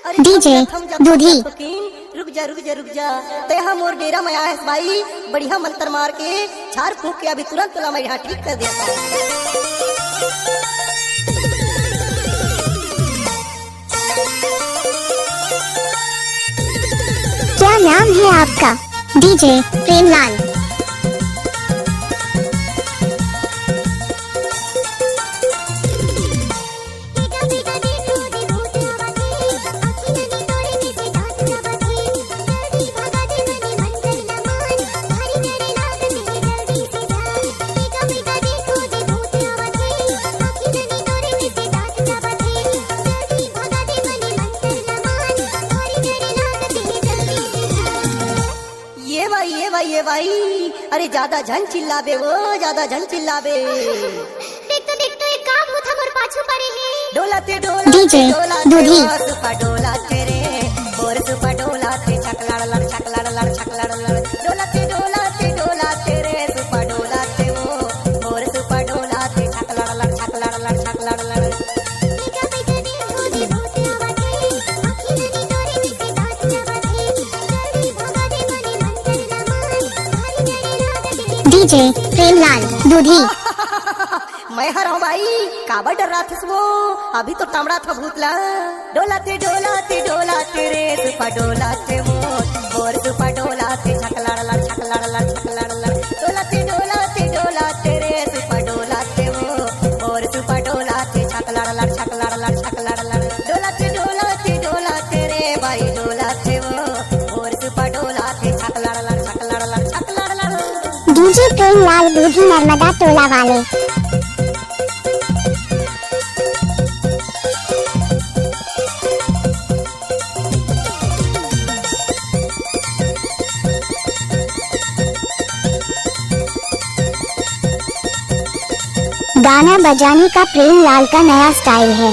DJ दूधी। रुक जा रुक जा रुक जा, ते हम और डेरा में आए भाई, बढ़िया मंत्र मार के झाड़ फूक के अभी तुरंत तुला मैं यहाँ ठीक कर देता हूँ। क्या नाम है आपका? डीजे प्रेमलाल। ये भाई, अरे ज्यादा झन चिल्लाबे वो, ज्यादा झन चिल्लाबे। देख तो एक काम हो था मोर पाछू पड़े है। डोलाते डोलाते डीजे दूधी। सुपा डोलाते रे, और सुपा डोलाते छकलाड़ लड़ छकलाड़ लड़ छकलाड़ लड़। डोलाते डोलाते डोलाते रे, सुपा डोलाते वो, और सुपा डोलाते छकलाड़ लड़ छकलाड़ लड़ छकलाड़ लड़। डीजे प्रेमलाल दूधी। मैं हर हूँ भाई, काबा डर रहा था वो, अभी तो टमड़ा था भूतला। डोलाते डोलाते डोलाते रे, सुपा डोलाते वो, और सुपा डोलाते छकलाड़ लड़ छकलाड़ लड़ छकलाड़ लड़। डोलाते डोलाते डोलाते रे, सुपा डोलाते वो, और सुपा डोलाते छकलाड़ लड़ छकलाड़ लड़ छकलाड़ लड़। डोलाते डोलाते डोलाते रे भाई, डोलाते वो, और सुपा डोलाते छकलाड़ लड़ छकलाड़ लड़ छकलाड़ लड़। डीजे प्रेमलाल दूधी, नर्मदा टोला वाले। गाना बजाने का प्रेमलाल का नया स्टाइल है।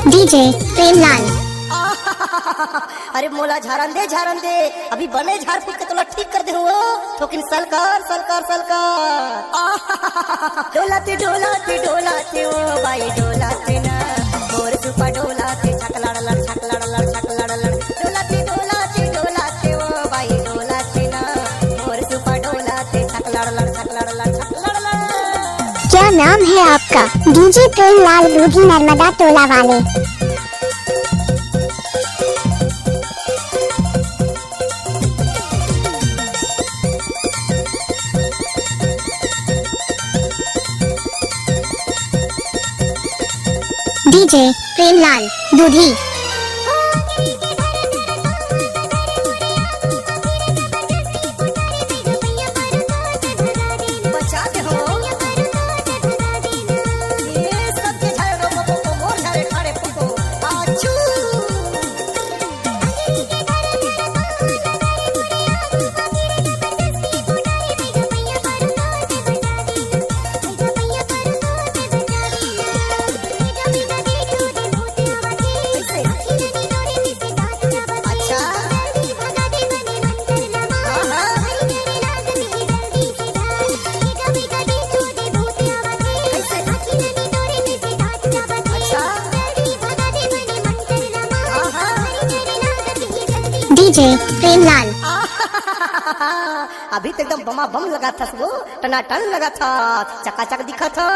डीजे प्रेमलाल। अरे मोला झारन दे, अभी बने झाड़ फूक के तोला ठीक कर दे हो, थोकिन सलकार सलकार सलकार। डोलाते डोलाते डोलाते ओ भाई, डोलाते ना, मोर सुपा डोलाते छकलाड़ लड़ छकलाड़ लड़ छकलाड़ लड़। डोलाते डोलाते डोलाते ओ भाई, डोलाते ना, मोर सुपा डोलाते छकलाड़ लड़ छकलाड़ लड़ छकलाड़ लड़। क्या नाम है आपका? डीजे प्रेमलाल दूधी, नर्मदा टोला वाले। डीजे प्रेमलाल दूधी। बचाते हो ये सब के झाड़ो को मोर झाड़े ठाड़े फुको आचू। डीजे प्रेमलाल। अभी तो एकदम बमा बम लगा था, वो टनाटन लगा था, चकाचक दिखा था,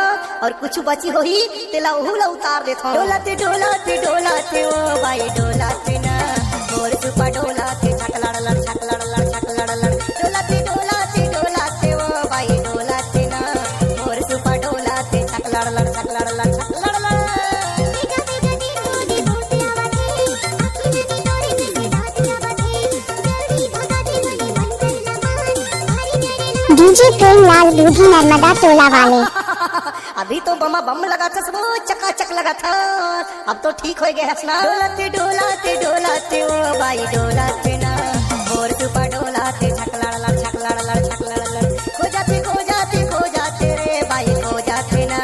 और कुछ बची होई तेला उहुला उतार देता। डोलाते डोलाते डोलाते ओ भाई, डोलाते ना, मोर सुपा डोलाते छकलाड़ लड़ छकलाड़ लड़ छकलाड़ लड़। डोलाते डोलाते डोलाते ओ भाई, डोलाते ना, मोर सुपा डोलाते छकलाड़ लड़ छकलाड़ लड़ छकलाड़ लड़। डीजे प्रेमलाल दूधी नर्मदा टोला वाले। अभी तो बमा बम लगा था सब चकाचक लगा था, अब तो ठीक हो गया हंसना। डोलाते डोलाते डोलाते ओ बाई डोलाते ना, और सुपा डोलाते छकला लड़ छकला लड़ छकला लड़, खो जाते रे बाई खो जाते ना,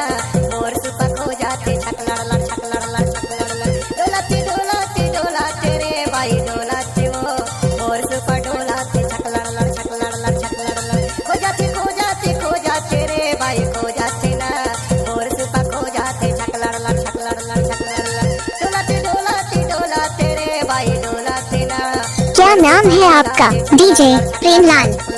और सुपा खो जाते छकला लड़ छकला लड़ छकला लड़। डोलाते डोलाते डोलाते रे बाई डोलाते वो, और सुपा डोलाते छकला लड़ छकला लड़ छकला लड़, खो जाते रे बाई खो जाते ना, और सुपा खो जाते छकला लड़ छकला लड़ छकला लड़। डोलाते डोलाते डोलाते रे बाई डोलाते ना। क्या नाम है आपका? डीजे प्रेमलाल।